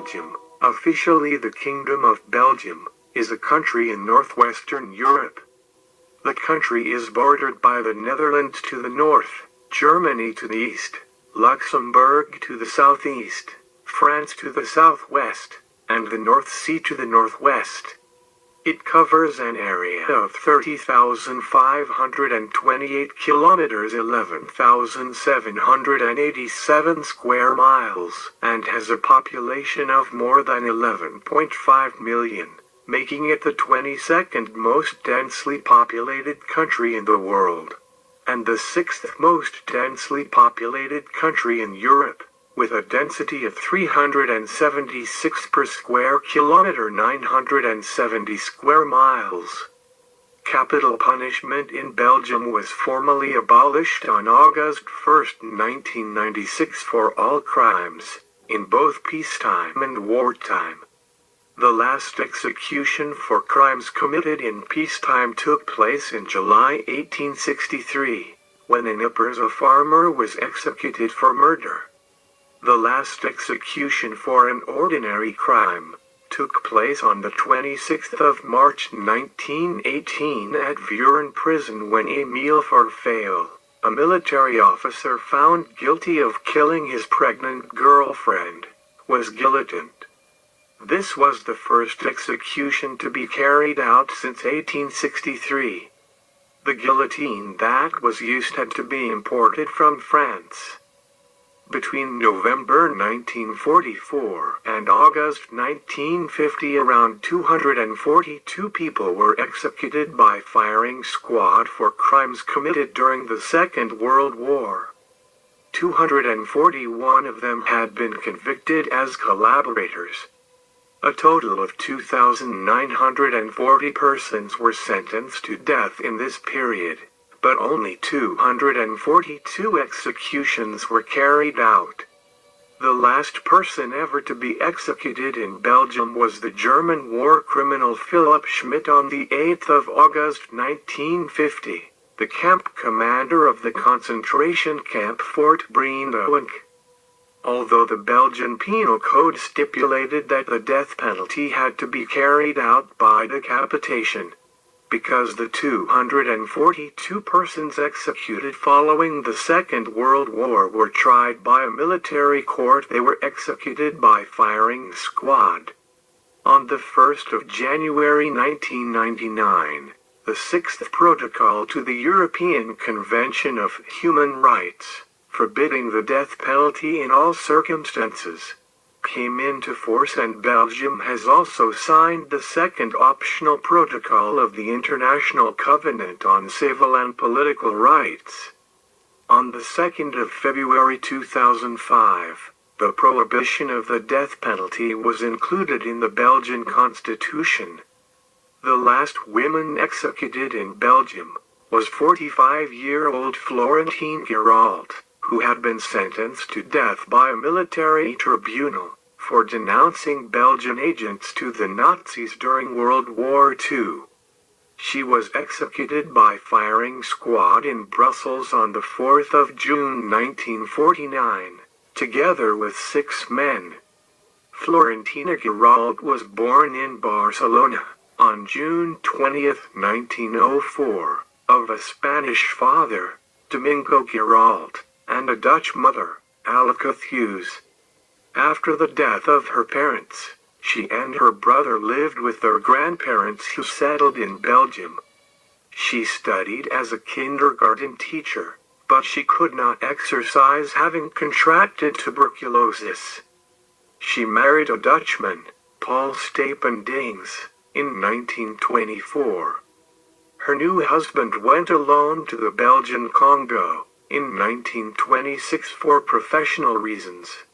Belgium, officially the Kingdom of Belgium, is a country in northwestern Europe. The country is bordered by the Netherlands to the north, Germany to the east, Luxembourg to the southeast, France to the southwest, and the North Sea to the northwest. It covers an area of 30,528 kilometers, 11,787 square miles, and has a population of more than 11.5 million, making it the 22nd most densely populated country in the world, and the 6th most densely populated country in Europe, with a density of 376 per square kilometer, 970 square miles. Capital punishment in Belgium was formally abolished on August 1, 1996 for all crimes, in both peacetime and wartime. The last execution for crimes committed in peacetime took place in July 1863, when in Ypres a farmer was executed for murder. The last execution for an ordinary crime took place on the 26th of March 1918 at Vuren prison when Emile Farfale, a military officer found guilty of killing his pregnant girlfriend, was guillotined. This was the first execution to be carried out since 1863. The guillotine that was used had to be imported from France. Between November 1944 and August 1950, around 242 people were executed by firing squad for crimes committed during the Second World War. 241 of them had been convicted as collaborators. A total of 2,940 persons were sentenced to death in this period, but only 242 executions were carried out. The last person ever to be executed in Belgium was the German war criminal Philip Schmidt on the 8th of August 1950, the camp commander of the concentration camp Fort Brandewijk. Although the Belgian Penal Code stipulated that the death penalty had to be carried out by decapitation, because the 242 persons executed following the Second World War were tried by a military court, they were executed by firing squad. On the 1st of January 1999, the 6th Protocol to the European Convention of Human Rights, forbidding the death penalty in all circumstances, came into force, and Belgium has also signed the second optional protocol of the International Covenant on Civil and Political Rights. On the 2nd of February 2005, the prohibition of the death penalty was included in the Belgian constitution. The last woman executed in Belgium was 45-year-old Florentine Giralt, who had been sentenced to death by a military tribunal for denouncing Belgian agents to the Nazis during World War II. She was executed by firing squad in Brussels on the 4th of June 1949, together with 6 men. Florentine Giralt was born in Barcelona on June 20, 1904, of a Spanish father, Domingo Giralt, and a Dutch mother, Alika Hughes. After the death of her parents, she and her brother lived with their grandparents who settled in Belgium. She studied as a kindergarten teacher, but she could not exercise having contracted tuberculosis. She married a Dutchman, Paul Stapendings, in 1924. Her new husband went alone to the Belgian Congo in 1926 for professional reasons.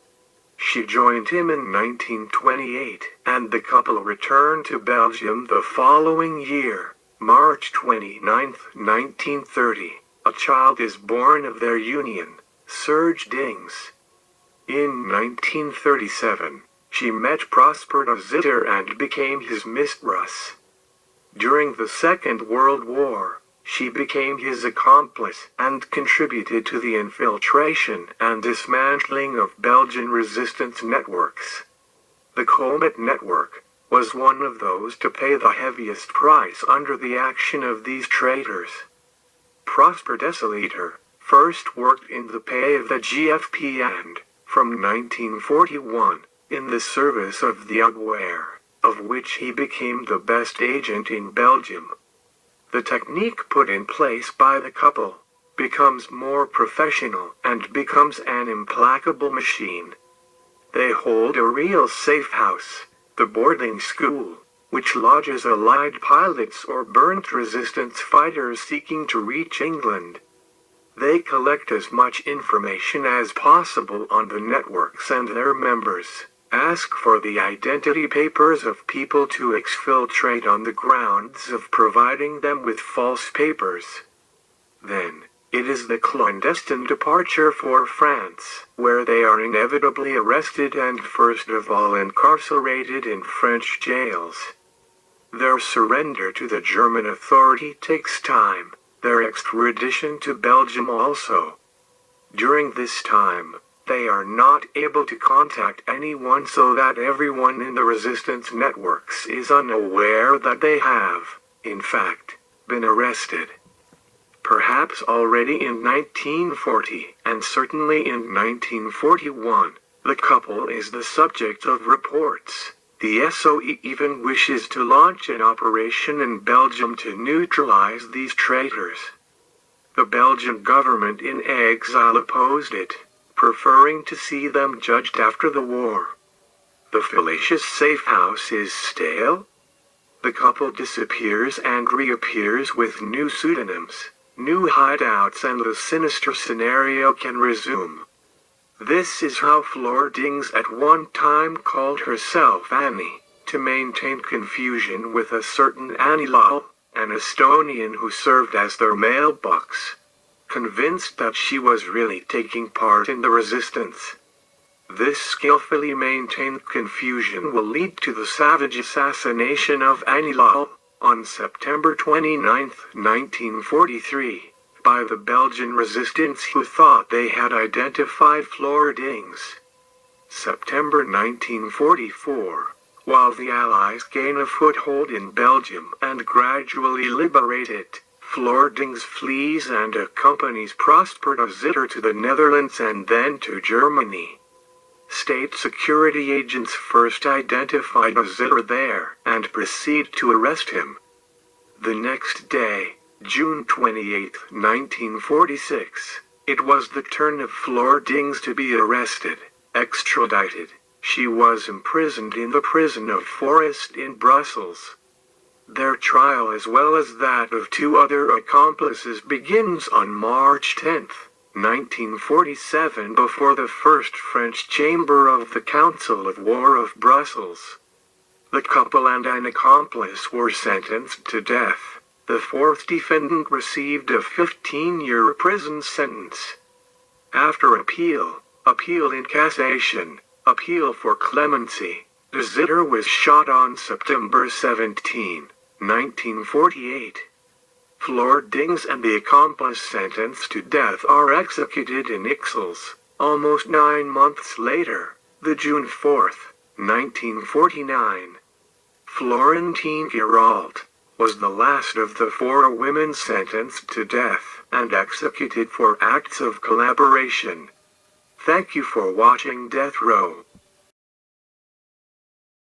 She joined him in 1928, and the couple returned to Belgium the following year, March 29, 1930. A child is born of their union, Serge Dings. In 1937, she met Prosper de Zitter and became his mistress. During the Second World War, she became his accomplice and contributed to the infiltration and dismantling of Belgian resistance networks. The Comet Network was one of those to pay the heaviest price under the action of these traitors. Prosper Desolator first worked in the pay of the GFP and, from 1941, in the service of the Aguerre, of which he became the best agent in Belgium. The technique put in place by the couple becomes more professional and becomes an implacable machine. They hold a real safe house, the boarding school, which lodges Allied pilots or burnt resistance fighters seeking to reach England. They collect as much information as possible on the networks and their members, ask for the identity papers of people to exfiltrate on the grounds of providing them with false papers. Then, it is the clandestine departure for France, where they are inevitably arrested and first of all incarcerated in French jails. Their surrender to the German authority takes time, their extradition to Belgium also. During this time, they are not able to contact anyone so that everyone in the resistance networks is unaware that they have, in fact, been arrested. Perhaps already in 1940, and certainly in 1941, the couple is the subject of reports. The SOE even wishes to launch an operation in Belgium to neutralize these traitors. The Belgian government in exile opposed it, preferring to see them judged after the war. The fallacious safe house is stale. The couple disappears and reappears with new pseudonyms, new hideouts, and the sinister scenario can resume. This is how Florentine at one time called herself Annie, to maintain confusion with a certain Annie Lal, an Estonian who served as their mailbox, convinced that she was really taking part in the resistance. This skillfully maintained confusion will lead to the savage assassination of Annie Lal, on September 29, 1943. By the Belgian resistance who thought they had identified Florentine. September 1944, while the Allies gain a foothold in Belgium and gradually liberate it, Florentine flees and accompanies Prosper Desolator to the Netherlands and then to Germany. State security agents first identify Desolator there and proceed to arrest him. The next day, June 28, 1946, it was the turn of Florentine to be arrested, extradited. She was imprisoned in the prison of Forest in Brussels. Their trial as well as that of two other accomplices begins on March 10, 1947 before the First French Chamber of the Council of War of Brussels. The couple and an accomplice were sentenced to death. The fourth defendant received a 15-year prison sentence. After appeal in cassation, appeal for clemency, Desolator was shot on September 17, 1948. Florentine and the accomplice sentenced to death are executed in Ixelles, almost 9 months later, the June 4, 1949. Florentine Giralt was the last of the 4 women sentenced to death and executed for acts of collaboration. Thank you for watching Death Row.